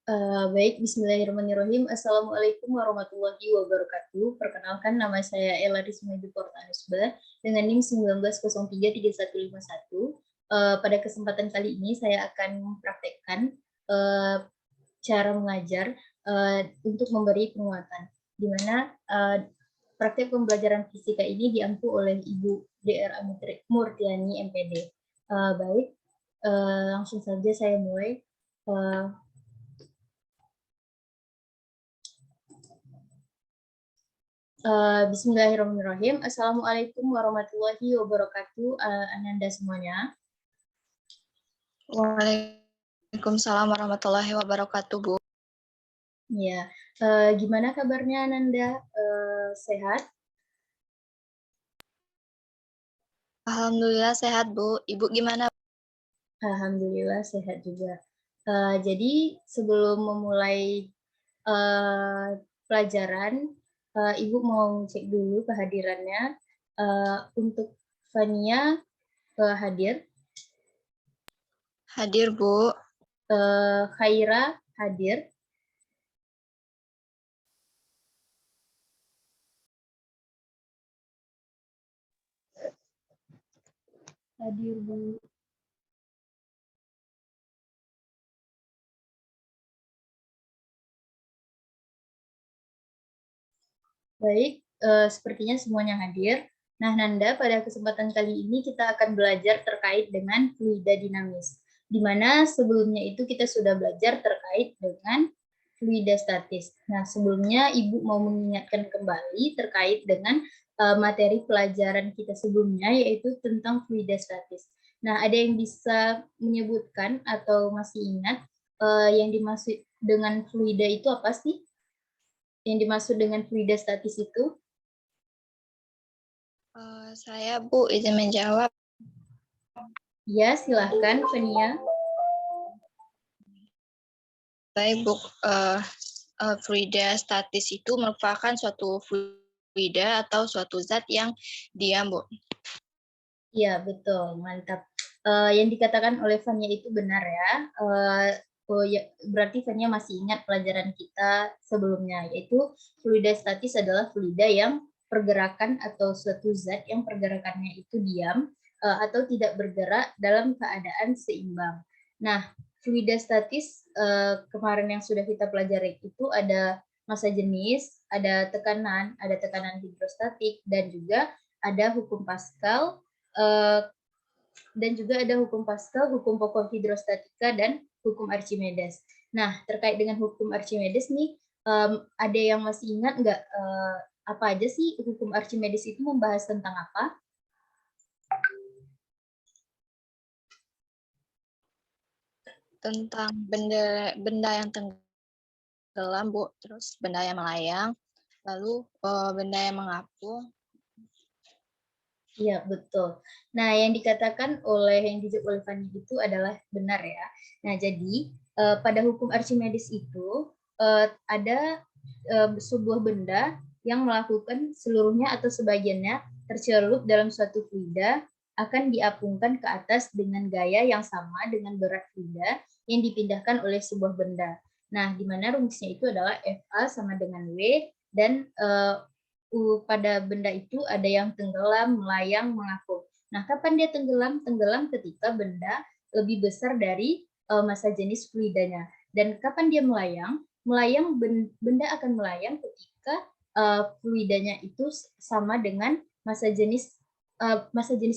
Baik, bismillahirrahmanirrahim. Assalamualaikum warahmatullahi wabarakatuh. Perkenalkan, nama saya Ella Rizmi Portanusba dengan NIM 19033151. Pada kesempatan kali ini saya akan mempraktekkan cara mengajar untuk memberi penguatan, di mana praktek pembelajaran fisika ini diampu oleh Ibu DR Murtiani MPD. Baik, langsung saja saya mulai. Bismillahirrahmanirrahim. Assalamualaikum warahmatullahi wabarakatuh, Ananda semuanya. Waalaikumsalam warahmatullahi wabarakatuh, Bu. Ya, gimana kabarnya Ananda? Sehat? Alhamdulillah sehat, Bu. Ibu gimana? Alhamdulillah sehat juga. Jadi sebelum memulai pelajaran, Ibu mau cek dulu kehadirannya. Untuk Fania hadir. Hadir, Bu. Khaira hadir. Hadir, Bu. Baik, sepertinya semuanya hadir. Nah, Nanda, pada kesempatan kali ini kita akan belajar terkait dengan fluida dinamis, di mana sebelumnya itu kita sudah belajar terkait dengan fluida statis. Nah, sebelumnya Ibu mau mengingatkan kembali terkait dengan materi pelajaran kita sebelumnya, yaitu tentang fluida statis. Nah, ada yang bisa menyebutkan atau masih ingat yang dimaksud dengan fluida itu apa sih? Yang dimaksud dengan fluida statis itu? Saya, Bu, izin menjawab. Ya, silahkan, Fania. Baik, Bu. Fluida statis itu merupakan suatu fluida atau suatu zat yang diam, Bu. Iya, betul. Mantap. Yang dikatakan oleh Fania itu benar ya. Berarti Fania masih ingat pelajaran kita sebelumnya, yaitu fluida statis adalah fluida yang pergerakan atau suatu zat yang pergerakannya itu diam atau tidak bergerak dalam keadaan seimbang. Nah, fluida statis kemarin yang sudah kita pelajari itu ada massa jenis, ada tekanan hidrostatik, dan juga ada hukum Pascal, dan juga ada hukum Pascal, hukum pokok hidrostatika, dan hukum Archimedes. Nah, terkait dengan hukum Archimedes nih, ada yang masih ingat nggak apa aja sih hukum Archimedes itu membahas tentang apa? Tentang benda yang tenggelam, Bu. Terus benda yang melayang, lalu benda yang mengapung. Iya, betul. Nah, yang dikatakan yang dijawab oleh Fanny itu adalah benar ya. Nah, jadi pada hukum Archimedes itu ada sebuah benda yang melakukan seluruhnya atau sebagiannya tercelup dalam suatu fluida akan diapungkan ke atas dengan gaya yang sama dengan berat fluida yang dipindahkan oleh sebuah benda. Nah, di mana rumusnya itu adalah Fa sama dengan W, dan pada benda itu ada yang tenggelam, melayang, mengapung. Nah, kapan dia tenggelam? Tenggelam ketika benda lebih besar dari massa jenis fluidanya. Dan kapan dia melayang? Melayang, benda akan melayang ketika fluidanya itu sama dengan massa jenis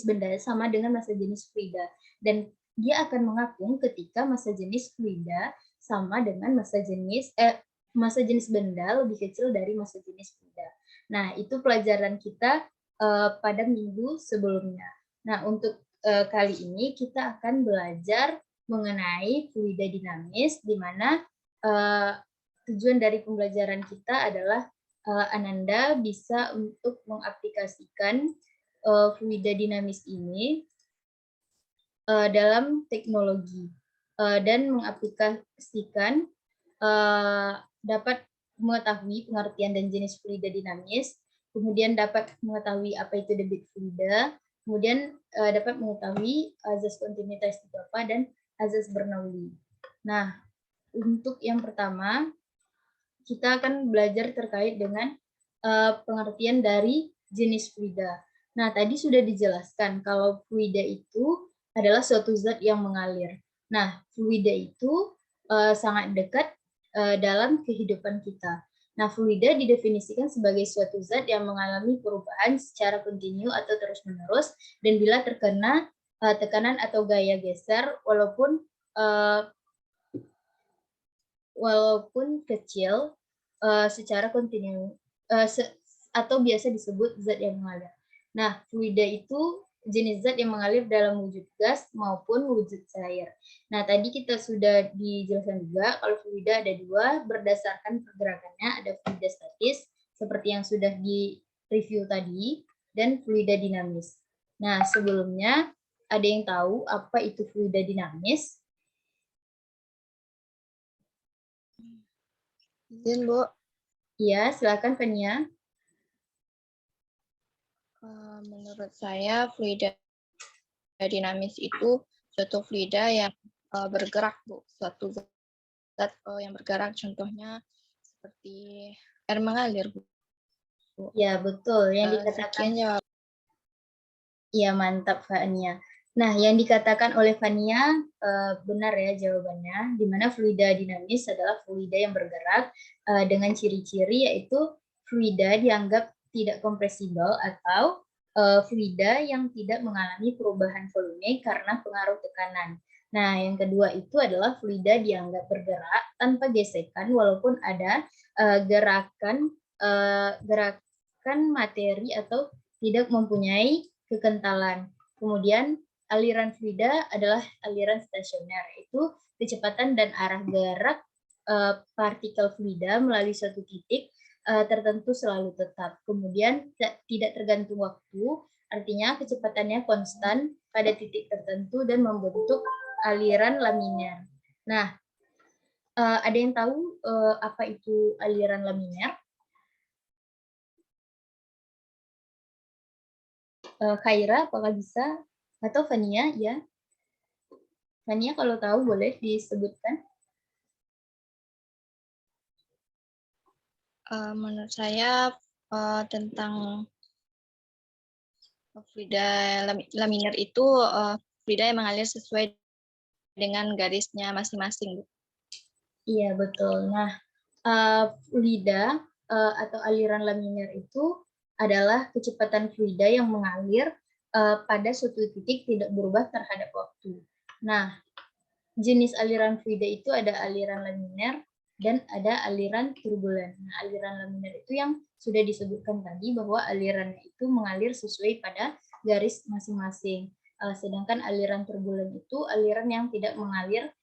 benda sama dengan massa jenis fluida. Dan dia akan mengapung ketika massa jenis fluida sama dengan massa jenis benda lebih kecil dari massa jenis fluida. Nah, itu pelajaran kita pada minggu sebelumnya. Nah, untuk kali ini kita akan belajar mengenai fluida dinamis, di mana tujuan dari pembelajaran kita adalah Ananda bisa untuk mengaplikasikan fluida dinamis ini dalam teknologi dan mengaplikasikan dapat mengetahui pengertian dan jenis fluida dinamis, kemudian dapat mengetahui apa itu debit fluida, kemudian dapat mengetahui azas kontinuitas itu apa, dan azas Bernoulli. Nah, untuk yang pertama, kita akan belajar terkait dengan pengertian dari jenis fluida. Nah, tadi sudah dijelaskan kalau fluida itu adalah suatu zat yang mengalir. Nah, fluida itu sangat dekat dalam kehidupan kita. Nah, fluida didefinisikan sebagai suatu zat yang mengalami perubahan secara kontinu atau terus-menerus dan bila terkena tekanan atau gaya geser walaupun kecil secara kontinu atau biasa disebut zat yang mengalir. Nah, fluida itu jenis zat yang mengalir dalam wujud gas maupun wujud cair. Nah, tadi kita sudah dijelaskan juga kalau fluida ada dua berdasarkan pergerakannya, ada fluida statis seperti yang sudah di-review tadi dan fluida dinamis. Nah, sebelumnya ada yang tahu apa itu fluida dinamis? Izin, Bu. Iya, silakan Fania. Menurut saya, fluida dinamis itu suatu fluida yang bergerak, Bu. Suatu zat yang bergerak, contohnya seperti air mengalir, Bu. Ya, betul. Yang Sekian dikatakan, jawab. ya mantap Fania. Nah, yang dikatakan oleh Fania benar ya jawabannya, di mana fluida dinamis adalah fluida yang bergerak dengan ciri-ciri yaitu fluida dianggap tidak kompresibel atau fluida yang tidak mengalami perubahan volume karena pengaruh tekanan. Nah, yang kedua itu adalah fluida dianggap bergerak tanpa gesekan walaupun ada gerakan materi atau tidak mempunyai kekentalan. Kemudian aliran fluida adalah aliran stasioner, yaitu kecepatan dan arah gerak partikel fluida melalui suatu titik tertentu selalu tetap. Kemudian tidak tergantung waktu, artinya kecepatannya konstan pada titik tertentu dan membentuk aliran laminer. Nah, ada yang tahu apa itu aliran laminer? Khaira, apakah bisa? Atau Fania, ya? Fania kalau tahu boleh disebutkan. Menurut saya tentang fluida laminer itu fluida yang mengalir sesuai dengan garisnya masing-masing, Bu. Iya, betul. Nah, fluida atau aliran laminer itu adalah kecepatan fluida yang mengalir pada suatu titik tidak berubah terhadap waktu. Nah, jenis aliran fluida itu ada aliran laminer dan ada aliran turbulen. Nah, aliran laminer itu yang sudah disebutkan tadi bahwa alirannya itu mengalir sesuai pada garis masing-masing. Sedangkan aliran turbulen itu aliran yang tidak mengalir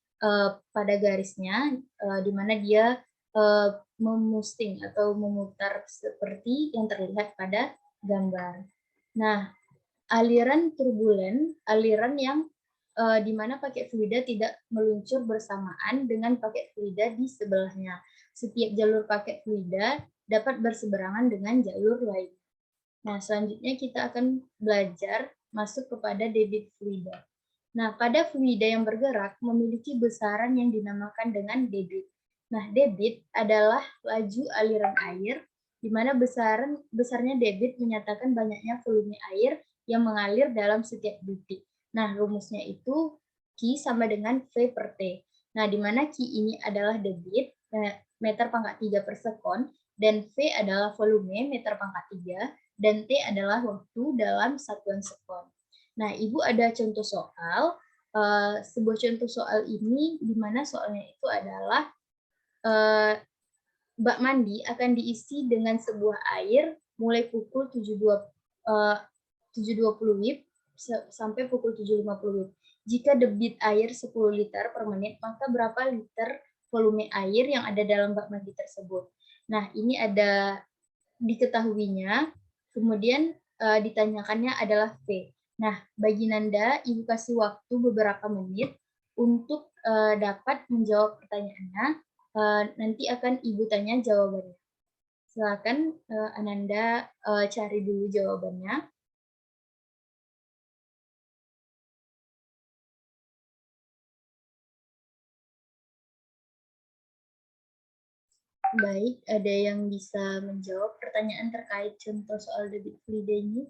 pada garisnya, di mana dia memusting atau memutar seperti yang terlihat pada gambar. Nah, aliran turbulen, aliran yang di mana paket fluida tidak meluncur bersamaan dengan paket fluida di sebelahnya. Setiap jalur paket fluida dapat berseberangan dengan jalur lain. Nah, selanjutnya kita akan belajar masuk kepada debit fluida. Nah, pada fluida yang bergerak memiliki besaran yang dinamakan dengan debit. Nah, debit adalah laju aliran air, di mana besarnya debit menyatakan banyaknya volume air yang mengalir dalam setiap detik. Nah, rumusnya itu Q sama dengan V per T. Nah, di mana Q ini adalah debit, meter pangkat 3 per sekon, dan V adalah volume, meter pangkat 3, dan T adalah waktu dalam satuan sekon. Nah, Ibu ada contoh soal, sebuah contoh soal ini di mana soalnya itu adalah bak mandi akan diisi dengan sebuah air mulai pukul 7.20 WIB sampai pukul 7.50 WIB. Jika debit air 10 liter per menit, maka berapa liter volume air yang ada dalam bak mandi tersebut? Nah, ini ada diketahuinya, kemudian ditanyakannya adalah V. Nah, bagi Nanda, Ibu kasih waktu beberapa menit untuk dapat menjawab pertanyaannya. Nanti akan Ibu tanya jawabannya. Silakan Ananda cari dulu jawabannya. Baik, ada yang bisa menjawab pertanyaan terkait contoh soal debit fluida ini?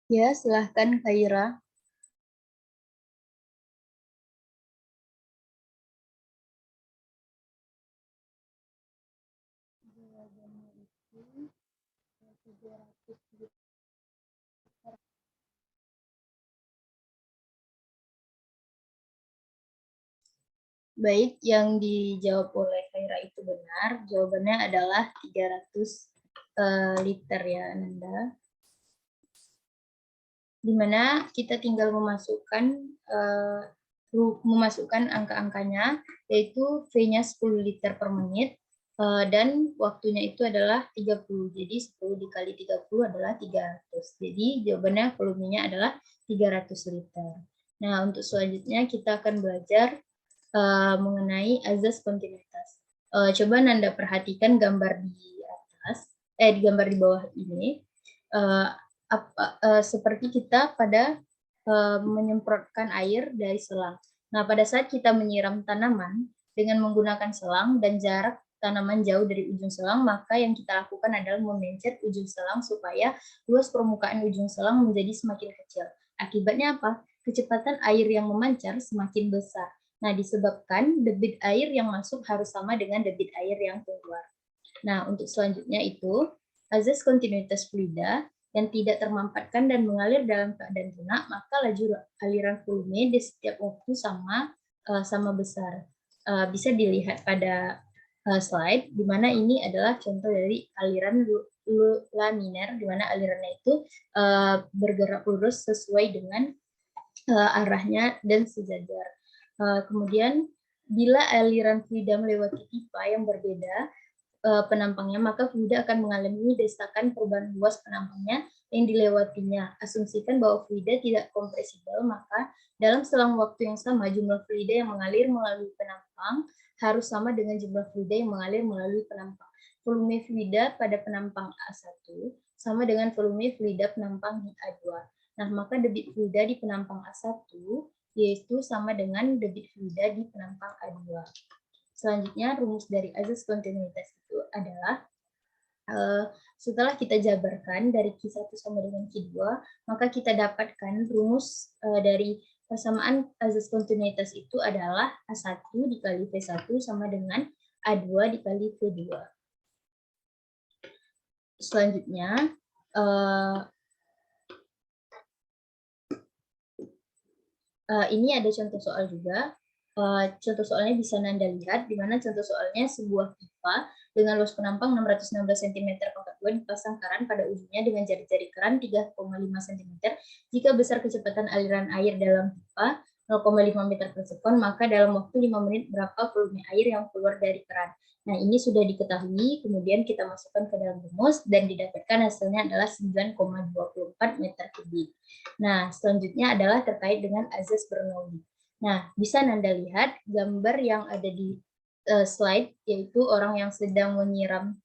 Ya, silahkan Khaira. Baik, yang dijawab oleh Khaira itu benar. Jawabannya adalah 300 liter ya, Nanda. Di mana kita tinggal memasukkan angka-angkanya, yaitu V-nya 10 liter per menit, dan waktunya itu adalah 30. Jadi 10 dikali 30 adalah 300. Jadi jawabannya volumenya adalah 300 liter. Nah, untuk selanjutnya kita akan belajar mengenai azas kontinuitas. Coba Nanda perhatikan gambar di atas, di gambar di bawah ini. Seperti kita pada menyemprotkan air dari selang. Nah, pada saat kita menyiram tanaman dengan menggunakan selang dan jarak tanaman jauh dari ujung selang, maka yang kita lakukan adalah memencet ujung selang supaya luas permukaan ujung selang menjadi semakin kecil. Akibatnya apa? Kecepatan air yang memancar semakin besar. Nah, disebabkan debit air yang masuk harus sama dengan debit air yang keluar. Nah, untuk selanjutnya itu, azas kontinuitas fluida yang tidak termampatkan dan mengalir dalam keadaan lunak, maka laju aliran volume di setiap waktu sama besar. Bisa dilihat pada slide, di mana ini adalah contoh dari aliran laminer, di mana alirannya itu bergerak lurus sesuai dengan arahnya dan sejajar. Kemudian, bila aliran fluida melewati pipa yang berbeda penampangnya, maka fluida akan mengalami desakan perubahan luas penampangnya yang dilewatinya. Asumsikan bahwa fluida tidak kompresibel, maka dalam selang waktu yang sama, jumlah fluida yang mengalir melalui penampang harus sama dengan jumlah fluida yang mengalir melalui penampang. Volume fluida pada penampang A1 sama dengan volume fluida penampang di A2. Nah, maka debit fluida di penampang A1 yaitu sama dengan debit fluida di penampang A2. Selanjutnya, rumus dari azas kontinuitas itu adalah setelah kita jabarkan dari Q1 sama dengan Q2, maka kita dapatkan rumus dari persamaan azas kontinuitas itu adalah A1 dikali V1 sama dengan A2 dikali V2. Selanjutnya, ini ada contoh soal juga. Contoh soalnya bisa Nanda lihat, di mana contoh soalnya sebuah pipa dengan luas penampang 616 cm pangkat 2 dipasang keran pada ujungnya dengan jari-jari keran 3,5 cm. Jika besar kecepatan aliran air dalam pipa 0,5 meter per sekon, maka dalam waktu 5 menit berapa volume air yang keluar dari keran. Nah, ini sudah diketahui, kemudian kita masukkan ke dalam rumus dan didapatkan hasilnya adalah 9,24 meter kubik. Nah, selanjutnya adalah terkait dengan azas Bernoulli. Nah, bisa Nanda lihat gambar yang ada di slide, yaitu orang yang sedang menyiram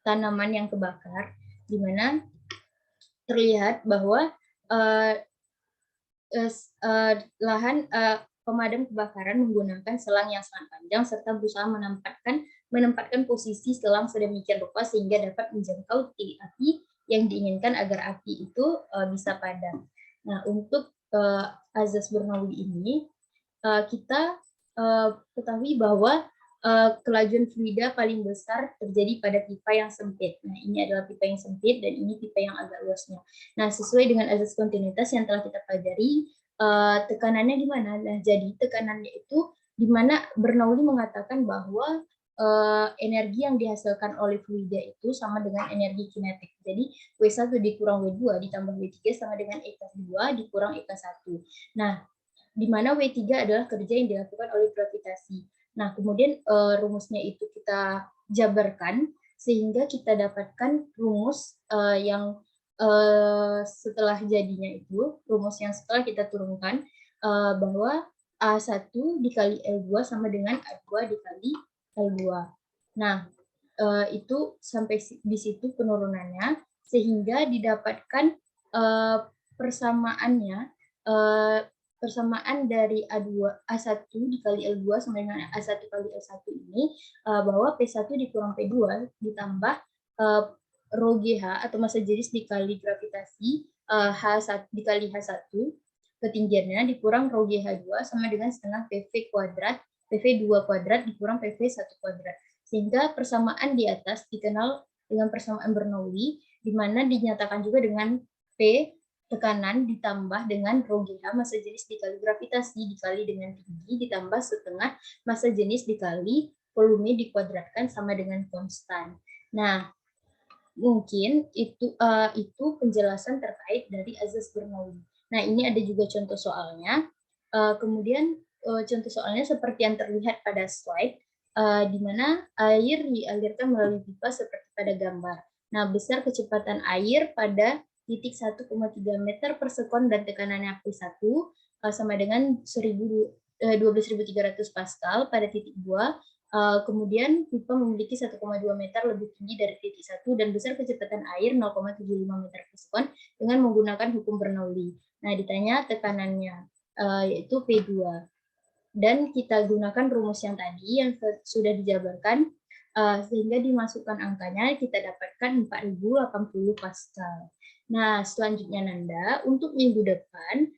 tanaman yang kebakar, di mana terlihat bahwa lahan pemadam kebakaran menggunakan selang yang sangat panjang serta berusaha menempatkan posisi selang sedemikian rupa sehingga dapat menjangkau titik api yang diinginkan agar api itu bisa padam. Nah, untuk azas Bernoulli ini kita ketahui bahwa kelajuan fluida paling besar terjadi pada pipa yang sempit. Nah, ini adalah pipa yang sempit dan ini pipa yang agak luasnya. Nah, sesuai dengan azas kontinuitas yang telah kita pelajari, tekanannya gimana? Nah, jadi tekanannya itu di mana Bernoulli mengatakan bahwa energi yang dihasilkan oleh fluida itu sama dengan energi kinetik. Jadi, W1 dikurang W2 ditambah W3 sama dengan E+2 dikurang E+1. Nah, di mana W3 adalah kerja yang dilakukan oleh gravitasi. Nah, kemudian rumusnya itu kita jabarkan sehingga kita dapatkan rumus yang setelah jadinya itu, rumus yang setelah kita turunkan bahwa A1 dikali L2 sama dengan A2 dikali L2. Nah, itu sampai di situ penurunannya, sehingga didapatkan persamaannya, persamaan dari A1 dikali L2 sama dengan A1 kali L1 ini, bahwa P1 dikurang P2 ditambah rho GH atau massa jenis dikali gravitasi H1 dikali H1 ketinggiannya dikurang rho GH2 sama dengan setengah PV kuadrat, PV2 kuadrat dikurang PV1 kuadrat. Sehingga persamaan di atas dikenal dengan persamaan Bernoulli, di mana dinyatakan juga dengan P tekanan ditambah dengan rho GH massa jenis dikali gravitasi dikali dengan tinggi ditambah setengah massa jenis dikali volume dikuadratkan sama dengan konstan. Nah, mungkin itu penjelasan terkait dari azas Bernoulli. Nah, ini ada juga contoh soalnya. Kemudian contoh soalnya seperti yang terlihat pada slide, di mana air dialirkan melalui pipa seperti pada gambar. Nah, besar kecepatan air pada titik 1,3 meter per sekon dan tekanannya P1 sama dengan 12.300 Pascal pada titik 2. Kemudian pipa memiliki 1,2 meter lebih tinggi dari titik 1 dan besar kecepatan air 0,75 meter per sekon dengan menggunakan hukum Bernoulli. Nah, ditanya tekanannya, yaitu P2. Dan kita gunakan rumus yang tadi yang sudah dijabarkan, sehingga dimasukkan angkanya kita dapatkan 4080 Pascal. Nah, selanjutnya Nanda, untuk minggu depan,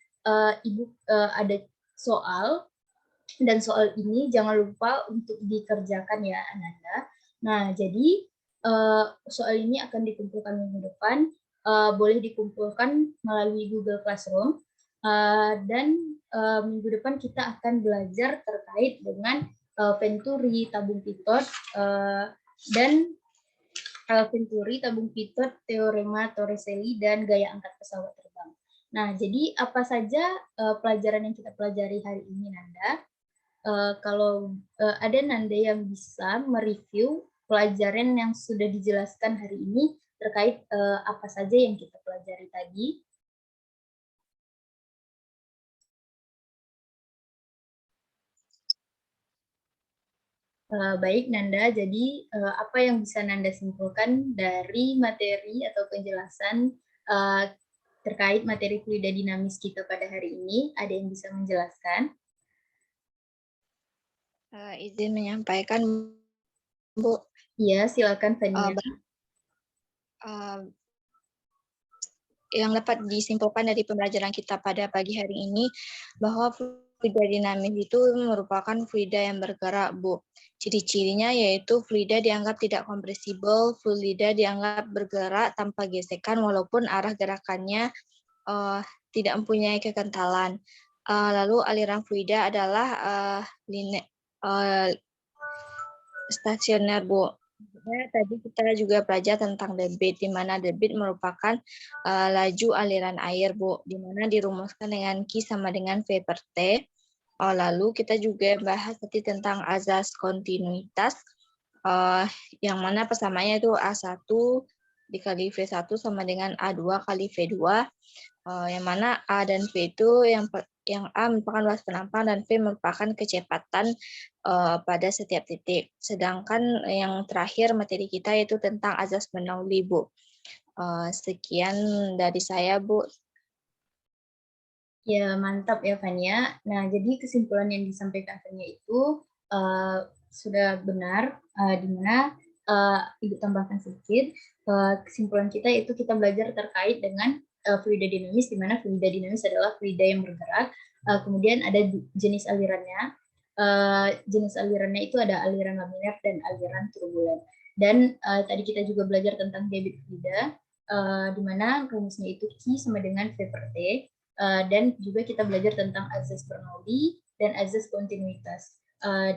Ibu ada soal, dan soal ini jangan lupa untuk dikerjakan ya Ananda. Nah, jadi soal ini akan dikumpulkan minggu depan, boleh dikumpulkan melalui Google Classroom, dan minggu depan kita akan belajar terkait dengan Venturi, tabung pitot, dan Venturi, tabung pitot, teorema Torricelli, dan gaya angkat pesawat terbang. Nah, jadi apa saja pelajaran yang kita pelajari hari ini, Nanda? Kalau ada Nanda yang bisa mereview pelajaran yang sudah dijelaskan hari ini terkait apa saja yang kita pelajari tadi. Baik Nanda, jadi apa yang bisa Nanda simpulkan dari materi atau penjelasan terkait materi fluida dinamis kita pada hari ini? Ada yang bisa menjelaskan? Izin menyampaikan, Bu. Iya, silakan Fania. Yang dapat disimpulkan dari pembelajaran kita pada pagi hari ini bahwa fluida dinamis itu merupakan fluida yang bergerak, Bu. Ciri-cirinya yaitu fluida dianggap tidak kompresibel, fluida dianggap bergerak tanpa gesekan walaupun arah gerakannya tidak mempunyai kekentalan. Lalu aliran fluida adalah stasioner, Bu. Tadi kita juga belajar tentang debit, di mana debit merupakan laju aliran air, Bu, di mana dirumuskan dengan Q sama dengan V per T. Lalu kita juga bahas tadi tentang azas kontinuitas, yang mana persamaannya itu A1 dikali V1 sama dengan A2 kali V2, yang mana A dan V itu yang A merupakan luas penampang dan V merupakan kecepatan pada setiap titik. Sedangkan yang terakhir materi kita yaitu tentang azas Bernoulli, Bu. Sekian dari saya, Bu. Ya, mantap ya Fania. Nah, jadi kesimpulan yang disampaikan Fania itu sudah benar, di mana Ibu tambahkan sedikit. Kesimpulan kita itu kita belajar terkait dengan fluida dinamis, di mana fluida dinamis adalah fluida yang bergerak. Kemudian ada jenis alirannya. Jenis alirannya itu ada aliran laminar dan aliran turbulen. Dan tadi kita juga belajar tentang debit fluida, di mana rumusnya itu Q sama dengan V per T. Dan juga kita belajar tentang azas Bernoulli dan azas kontinuitas,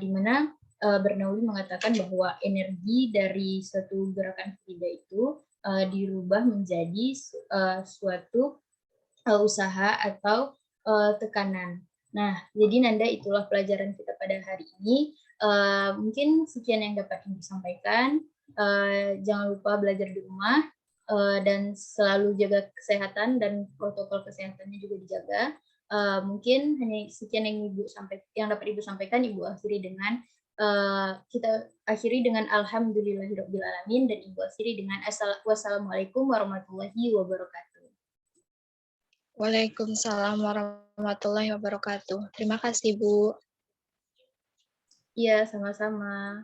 di mana Bernoulli mengatakan bahwa energi dari suatu gerakan fluida itu dirubah menjadi suatu usaha atau tekanan. Nah, jadi Nanda itulah pelajaran kita pada hari ini. Mungkin sekian yang dapat Ibu sampaikan. Jangan lupa belajar di rumah dan selalu jaga kesehatan dan protokol kesehatannya juga dijaga. Mungkin hanya sekian yang dapat Ibu sampaikan. Ibu akhiri dengan Kita akhiri dengan alhamdulillahirabbil alamin dan Ibu akhiri dengan wassalamualaikum warahmatullahi wabarakatuh. Waalaikumsalam warahmatullahi wabarakatuh. Terima kasih, Bu. Iya, sama-sama.